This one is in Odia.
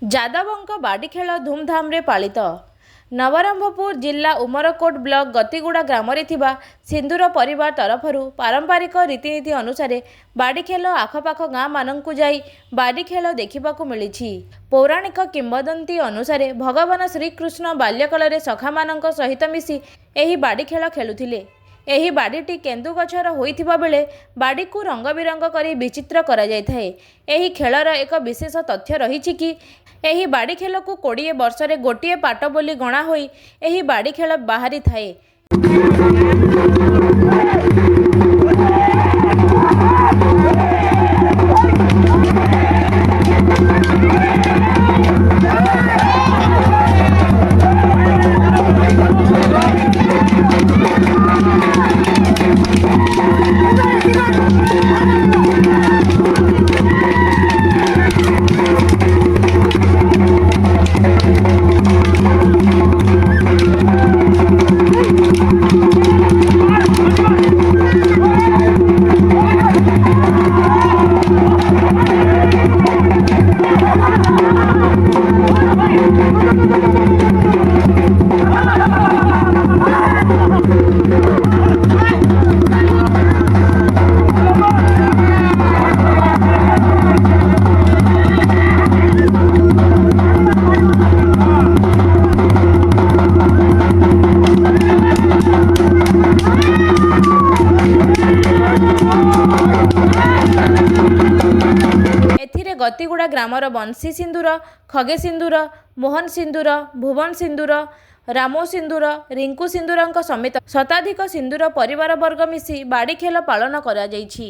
ଯାଦବଙ୍କ ବାଡ଼ି ଖେଳ ଧୁମଧାମରେ ପାଳିତ। ନବରଙ୍ଗପୁର ଜିଲ୍ଲା ଉମରକୋଟ ବ୍ଲକ ଗତିଗୁଡ଼ା ଗ୍ରାମରେ ଥିବା ସିନ୍ଦୁର ପରିବାର ତରଫରୁ ପାରମ୍ପରିକ ରୀତିନୀତି ଅନୁସାରେ ବାଡ଼ି ଖେଳ ଆଖପାଖ ଗାଁମାନଙ୍କୁ ଯାଇ ବାଡ଼ି ଖେଳ ଦେଖିବାକୁ ମିଳିଛି। ପୌରାଣିକ କିମ୍ବଦନ୍ତୀ ଅନୁସାରେ ଭଗବାନ ଶ୍ରୀକୃଷ୍ଣ ବାଲ୍ୟକାଳରେ ସଖାମାନଙ୍କ ସହିତ ମିଶି ଏହି ବାଡ଼ି ଖେଳ ଖେଳୁଥିଲେ। ଏହି ବାଡ଼ିଟି କେନ୍ଦୁ ଗଛର ହୋଇଥିବା ବେଳେ ବାଡ଼ିକୁ ରଙ୍ଗବିରଙ୍ଗ କରି ବିଚିତ୍ର କରାଯାଇଥାଏ। ଏହି ଖେଳର ଏକ ବିଶେଷ ତଥ୍ୟ ରହିଛି କି ଏହି ବାଡ଼ି ଖେଳକୁ 20 ବର୍ଷରେ ଗୋଟିଏ ପାଟ ବୋଲି ଗଣା ହୋଇ ଏହି ବାଡ଼ି ଖେଳ ବାହାରିଥାଏ। ଏଥିରେ ଗତିଗୁଡ଼ା ଗ୍ରାମର ବଂଶୀ ସିନ୍ଦୁର, ଖଗେ ସିନ୍ଦୁର, ମୋହନ ସିନ୍ଦୁର, ଭୁବନ ସିନ୍ଦୁର, ରାମୁ ସିନ୍ଦୁର, ରିଙ୍କୁ ସିନ୍ଦୁରଙ୍କ ସମେତ ଶତାଧିକ ସିନ୍ଦୁର ପରିବାରବର୍ଗ ମିଶି ବାଡ଼ି ଖେଳ ପାଳନ କରାଯାଇଛି।